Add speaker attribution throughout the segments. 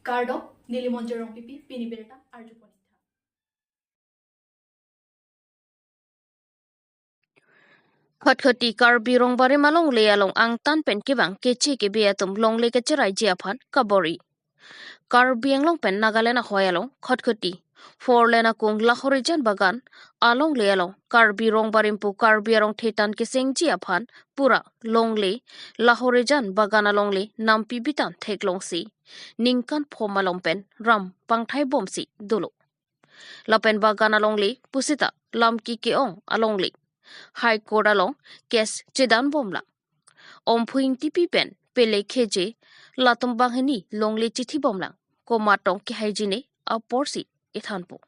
Speaker 1: Cardop Nilimonjerong Pipi Piniberta Arjuponita.
Speaker 2: Khat-khati Karbi rong bare malong le along ang tan pen kibang kechi ke biatum long le kecherai jiaphan kabori. Karbi ang long pen Nagaland hoyalong khat-khati Forlena kung lahorijan bagan along le along Karbi rong barimpu Karbi rong thetan keseng jiaphan pura long le lahorijan bagan along le nampi bitan theklong si ningkan phomalong pen ram pangthai bom si dulo. Lapen bagan along le pusita lamki keong along le High Court along kes chedan bomla. Ompuing tipi pen pele keje latum banghani longle chithi bomla. Ko matong ke haijine a porsi ithanpo.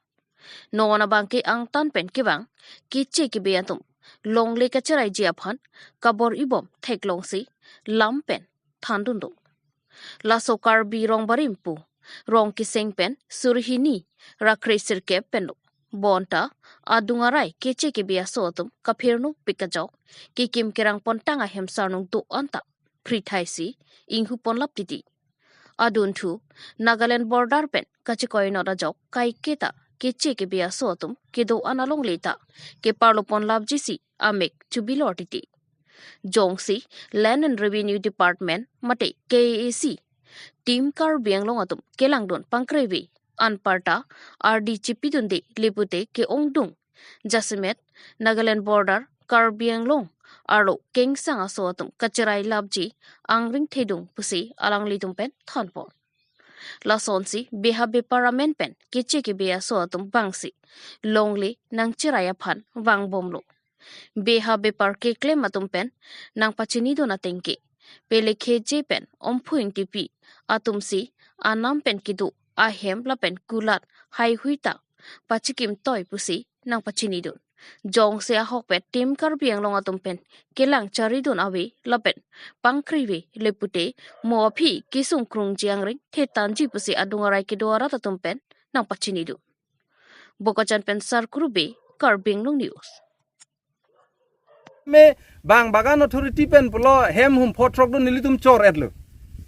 Speaker 2: No wana bangke ang tan pen ke bang kiche ke beyantum longle kacharai jiaphan kabor ibom thek longsi lam pen thandundo. Laso Karbi rong barimpu rong kiseng pen surhini rakre sirke penlo. Bonta adungarai kece ke biasa otum kapirnu pikajok ki kim kerang pontang ahem sarnung tu anta prithaisi inghu ponlap titi adun thu Nagaland border pen kachikoi nora jok kai keta kece ke biasa otum kedo analong leta ke parlo ponlap jisi amek chubilor titi jongsi Land and Revenue Department mate KAC team kar bianglong atum kelangdon pangkrevi Anparta RD Chipidunde Lipute ke Ongdung Jasimet Nagaland border Karbi Anglong Arlo King Sanga Sotum Kachirai Labji Angring Thedung Pusi Alang Litum Pen Thonpon La Sonsi Behabe Paramen Pen Kiche ke Bea Sotum Bangsi Longli Nang Chiraya Pan Wang Bomlo Behabe Parke Klematum Pen Nang Pachinido Natenke Pele Keje Pen Ompuing Tipi Atumsi Anam Pen Kidu Ahem lapen kulat hai huita pachikim toy pusi nang pachinidun jong se ahok pet tim karbiang long atumpen kelang charidun awe lapen pangkriwe lepute moaphi kisung krung jiangring thetanji pusi adungarai ke doara tatumpen nang pachinidu bokachan pen sarkurube Karbiang long news
Speaker 3: me bang bagan authority pen pulo hem hum photrok do nilitum chor etlo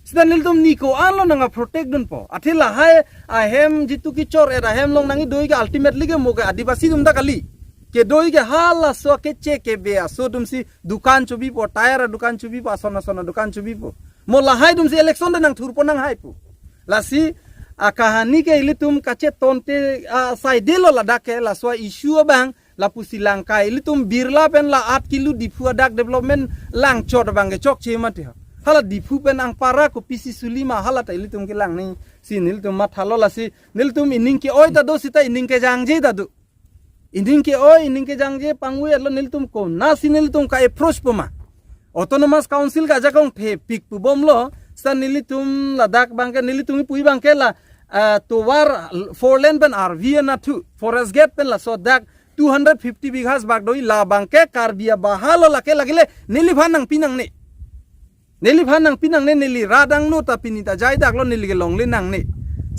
Speaker 3: sida niltum niko anlo nanga protect dun po athila hai ahem jitu ki chor era hem long nangi doi ga ultimately ke moga adivasi dum da kali ke doi ga hala so ke che ke be aso dum si dukan chubi po tire dukan chubi po asona sona dukan chubi po mo la hai dum si election da nang thur po nang hai po lasi a kahani ke ilitum kache tonte sai delo la dak ke la so issue bang la pusi langkai ilitum birla pen la 8 kilo dipu dak development lang chot bang ke chok che mate hala dipu pen ang para ko pisi sulima hala ta ilitum ke lang ni si niltum mathalo la si niltum ining ke oi ta do sita ining ke jangje ta do ining ke oi ining ke jangje pangui alo niltum ko na si niltum ka approach poma autonomous council ga jakong the pik pu bomlo sa nilitum ladak bangke nilitum pui bangke la towar four lane pen RV na tu forest gate pen la so dak 250 bighas bagdoi la bangke karbia bahalo la ke lagile niliphan nang pinang ne Neli phanang pinang ne neli radang no ta pinita jai dak lo neli ge longle nang ne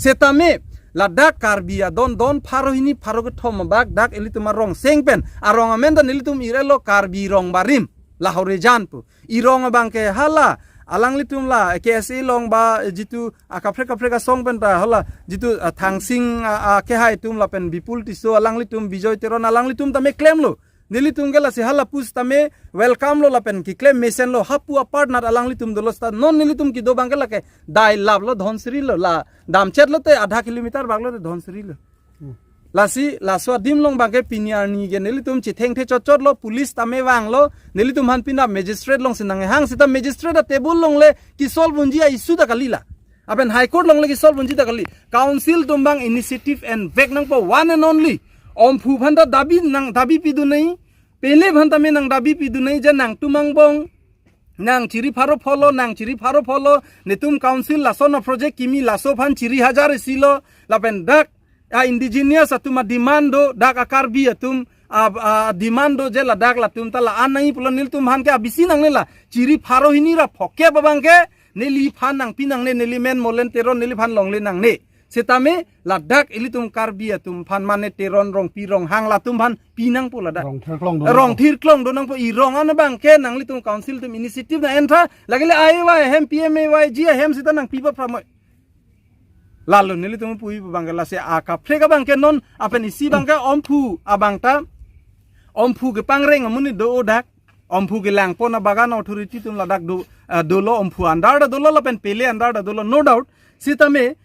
Speaker 3: setame ladak karbia don pharo hini pharo ge thom bak dak eli tuma rong sengpen arong amenda neli tum irelo karbi rong barim la hore janpu irong bangke hala alang litum la KSA long ba jitu akafreka song pen ta hala jitu thangsing ke hai tum la pen bipul tiso alang litum bijoy teron alang litum ta me claim lo nili tunggela si hala pus tame welcome lo lapen ki claim mesen lo hapu partner alang litum dolosta non nili tum ki do bangela ke dai lab lo dhonsri lo la damchet lo te adha kilometer baglo te dhonsri lo lasi laswa dim long bangke pinyar ni ge nili tum chi theng the chot lo police tame wang lo nili tum han pina magistrate long sinang hang sita magistrate a table long le ki sol bunji a issue da kalila apen high court long le ki sol bunji da kali council tumbang initiative and back nang po one and only om phu phanda dabi pidu nei pele phanta me nang dabi pidu nei je nang tumang bong nang chiri pharo pholo netum council lasono project kimi laso phan chiri hazar silo lapen dak indigenous atuma demando dak akarbi atum demando je la dak la tum tala anai pulo nil tum han ke abisi nang nela chiri pharo hinira phokke babang ke neli phan nang pinang ne neli men molen teron neli phan long le nang ne setame ladak ilitum karbi atum phan mane teron rong pi rong hang latum phan pinang po ladak rong thir klong do nang po i rong an bang ke nang litum council tum initiative na entra lagile aiwa hem PMAY ji hem sita nang pipa pramoi lalu nili tum pui bangke la se aka frega bangke non apen isi bangke ompu abangta ompu ke pangreng amuni do odak ompu ke lang pona bagan authority tum ladak dolo ompu andar da dolo lapen pele andar da dolo no doubt sitame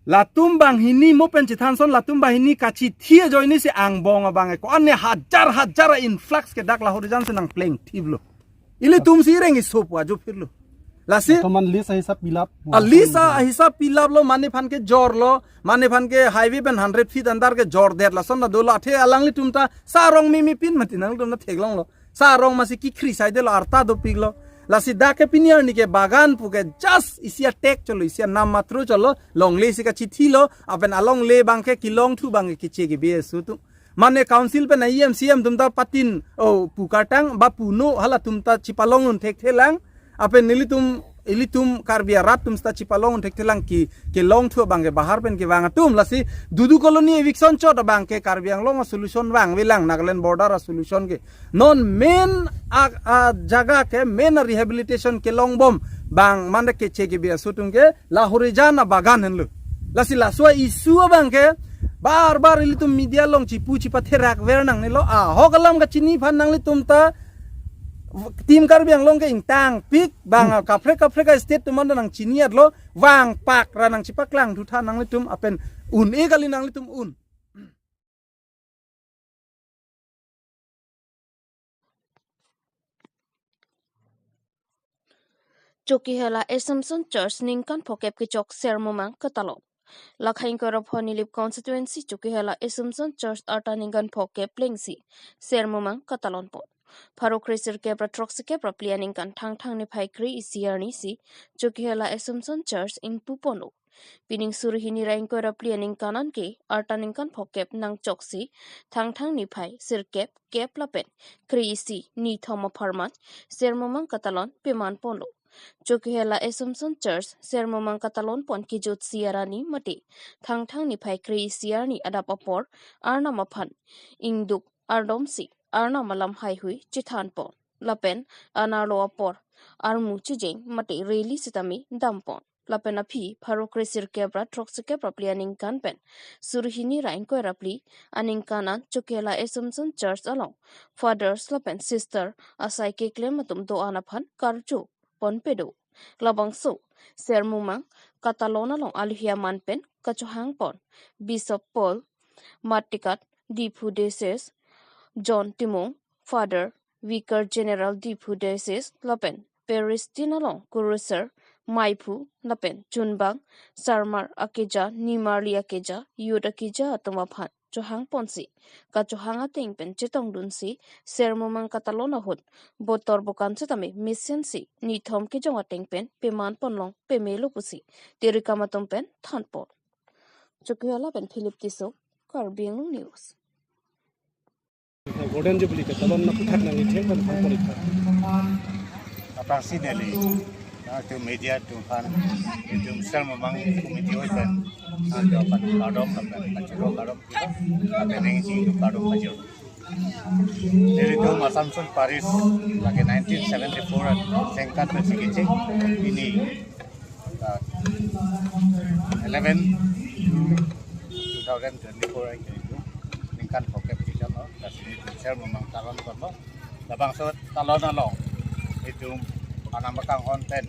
Speaker 3: latum bang hini mo pen chithanson latum bang hini kachi thie joini se ang bong abang ko ane hajar influx ke dak la horizon se nang playing thiblo ile tum si rengi sopwa jo firlo lasi
Speaker 4: teman lisa hisap bilap
Speaker 3: alisa hisab pilab lo mane phan ke jor lo mane phan ke highway ben 100 feet andar ke jor der la son na dolo athe alangli tumta sarong mi pin mati nang tum na theglong lo sarong masi ki khri sai de lo arta do piglo lasi da ke piniar ni ke bagan pu ke just isia tek cholo isia nam matro cholo long le sika chithi lo apen along le bang ke kilong thu bang ke che ke be su tu mane council pe na emcm tumta patin o pukatang ba puno hala tumta chipalong un thek thelang apen ilitum karbia rat tum sta chipalong thek thelang ki ke long thu bang ke bahar pen ke wanga tum lasi dudu colony eviction chot bang ke karbiang long solution wang wilang nagaland border solution ke non main jaga ke main rehabilitation ke long bom bang mande ke che ke bia sutung ke la horizana bagan henlu lasi laswa isu bang ke bar ilitum media long chipu chipatherak wernang ni lo hogalam ka chini phan nang litum ta tim karbiang long ke intang pik bang kapre ka state tuman nang chiniat lo wang pak ranang chipaklang thu tha nang litum apen un e gali nang litum un
Speaker 2: Chuki hela Assumption Church ningkan phokep ki chok sermomang katalon lakhain korop honilip constituency chuki hela Assumption Church arta ningkan phokep lengsi sermomang katalon pot Pharo Krisir kebra troksi kebra plianing kan thang ni phai kri isiarni si chuki hela Assumption Church in pupono pining surhini rain kora plianing kanan ke artaning kan phokep nang choksi thang ni phai sirkep kep lapen kri isi ni thoma pharman sermomang katalon peman pono chuki hela Assumption Church sermomang katalon pon ki jot siarani mate thang ni phai kri isiarni adapapor arna maphan ingduk ardomsi arna malam hai hui chithan pon lapen anarlo apor armu chijeng mate reli sitami dampon lapen aphi Pharo Krisir kebra troksi kebra plianing kan pen surhini rain ko rapli aning kanan chukela Assumption Church along fathers lapen sister asai ke klem matum do anaphan karju ponpedo labangso sermumang katalona long alhia manpen kachohang pon Bishop Paul Matikat Dipudeses John Timong Father Vicar General Dipudeses lapen Paris Tinalong Kurusar Maipu lapen Chunbang Sarmar Akeja Nimarli Akeja Yudakija atumaphan Johang Ponsi Kachohang ating pen chitong dunsi sermomang katalona hut botor bukan setame mission si ni thom ke jong ating pen peman ponlong pemelo pusi tirikamatom pen thanpon Chukyala pen Philip Tiso Karbiang News
Speaker 4: golden jubilee ke talon na putat na ngithek ban phang polita
Speaker 5: approximately to media to fan to sermomang committee open and open kadom kachiro kadom happening to kadom kachiro dari itu Assumption Paris lagi 1974 sengkat bersikit ini 11 2024 itu ningkan pokok bisa lo kasih sermomang talon kono labang so talon along itu anak makang konten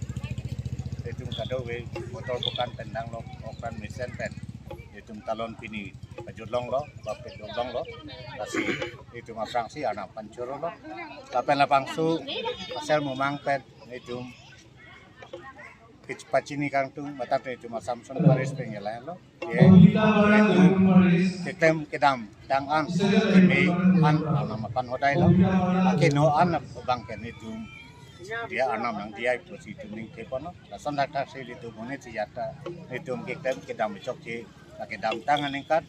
Speaker 5: itu kado we motor bukan tendang lo okan mesen pen itu talon pini pajulong lo bapet long lo kasih itu masang si anak pancuro lo tapi lapang su pasal memang pen itu kecpacini kang tu mata itu Assumption Paris pengelan lo ye itu ketem kedam dang an kini an nama pan hodai lo akino an bangken itu dia anam nang dia itu si tuning ke kono la son data sili tu bone si yata itu ketem kedam chokci la kedam tangan ingkat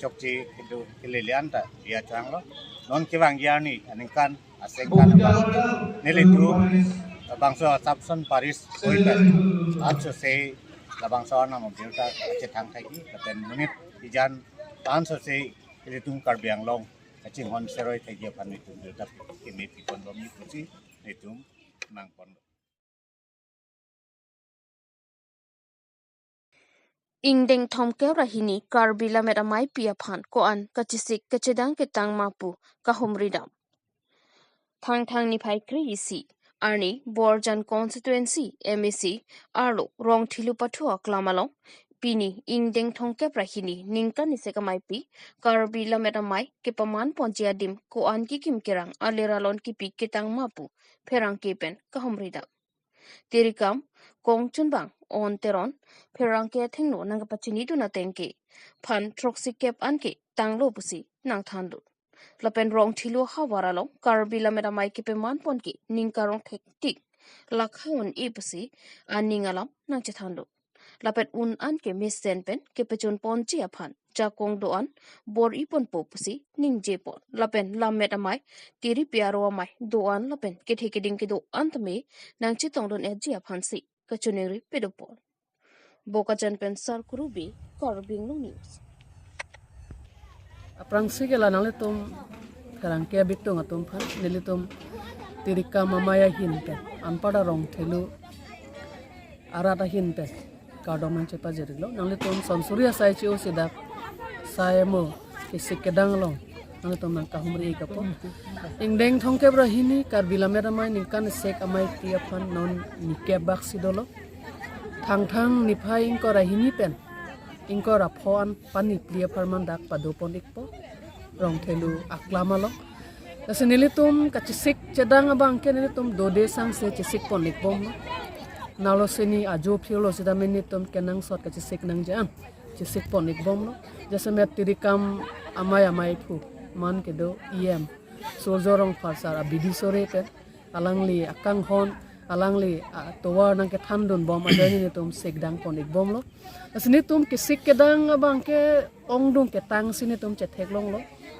Speaker 5: chokci itu kelilian ta dia chang lo non kiwang yani aningkan asengkan bang nilitu bangsa Assumption Paris oitan acho se la bangsa anam bilta chetang thagi ten minit ijan tanso se ilitung karbiang long aching hon seroi thagi pan itu bilta kimi pikon lomi pusi itum nang pon
Speaker 2: Ingdeng thom ke rahini Karbi lamet amai pia phan ko an kachisik kachedang ketang mapu kahumridam. Thang ni phai kri isi arni Borjan constituency MAC arlo rong thilu pathu aklamalong pini ingdeng thong ke rahini ningkan ni sekamai pi Karbi lamet amai ke paman ponjiadim ko an ki kim kerang aleralon ki pi ketang mapu pherang kepen kahumridam. Tirikam kong chunbang on teron perang ke thengno nang pachini tu na tengke phan troxy kep anke tanglo pusi nang thandu lapen rong thilu hawaralong Karbi lamera mai ke pe man pon ki ningkarong thektik lakhaun e pusi aningalam nang chethandu lapet un an ke misen pen ke pechon pon chi aphan jakong doan bor ipon po pusi ning jepon lapen lamet amai tiri piaro amai doan lapen ke thekeding ke do antme nang chitong don eji aphan si kachuneri pedopol boka jan pen sar kurubi Karbing news
Speaker 6: aprang sigela nang letum karang ke bitung atum phan nilitum tirika mamaya hin pe anpada rong thelu arata hin pe kadong nang chepa jerilo nang letum sonsuria sai chiu sidak saemo ke sikedang long nang letum nang kahumri kapo ingdeng thongke bra hini Karbi lamera mai ningkan sek amai tia phan non nike bak sidolo thang niphai ingko rahini pen ingko raphon pani plia farman dak padopon ikpo rong thelu aklamalo kasenilitum kachisik cedang abang ke nilitum dode sang se chisik pon ikbom nalo seni ajo philo sida menitum kenang sot kachisik nang jam chisik pon ikbom no jasamet tirikam amai phu man ke do em soljorong farsar abidi sore pen alangli akang hon alangli towa nang ke thandun bom adani ni tum sikdang ponik bom lo asini tum ke sik kedang abang ke ongdung ke tang sini tum che theklong lo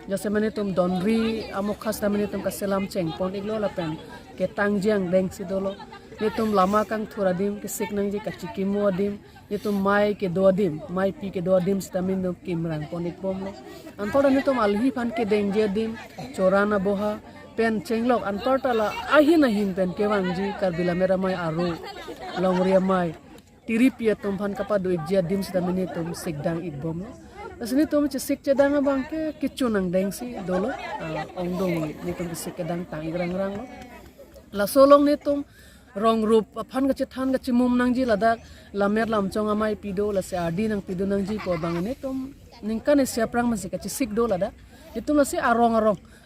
Speaker 6: jase mane tum donri amokhas ta mane tum ka selam cheng ponik lo la pen ke tang jiang deng sidolo ni tum lama kang thuradim ke sik nang ji ka chikimu adim ni tum mai ke doadim mai pi ke doadim stamin tum kimrang ponik bom lo antoda ni tum alhi phan ke deng je dim chorana boha pen chenglok antortala ahin pen kewangji Karbi lamera mai aru longria mai tiripia tum phan kapa do ijia dim sida mini tum sikdang ibom asini tum che sik chedang abang ke kichunang dengsi dolo ongdong ni tum sik kedang tang rang lo la solong ni tum rong rup phan ga chethan ga chimum nang ji ladak lamer lamchong amai pido la se adi nang pido nang ji ko bang ni tum ningkan e siaprang masih ka sik do lada itu la se arong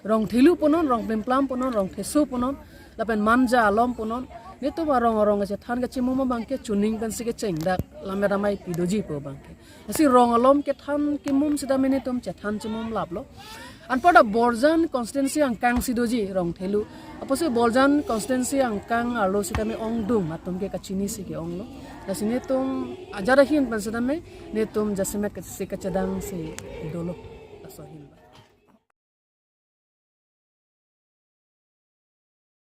Speaker 6: rong thilu ponon rong pemplam ponon rong thesu ponon lapen manja alom ponon nitu arong aja than ga chimuma bangke chuning kan sike chengdak lamera mai pidoji po bangke asi rong alom ke than kimum sida minitum che than chimum lablo anpada Borjan constituency angkang sidoji rong thelu apose Borjan constituency angkang alo sida me ongdung atum ke kachini sike onglo asini tum ajara hin pan sida me nitum jasime ke sike chadang se dolo asohin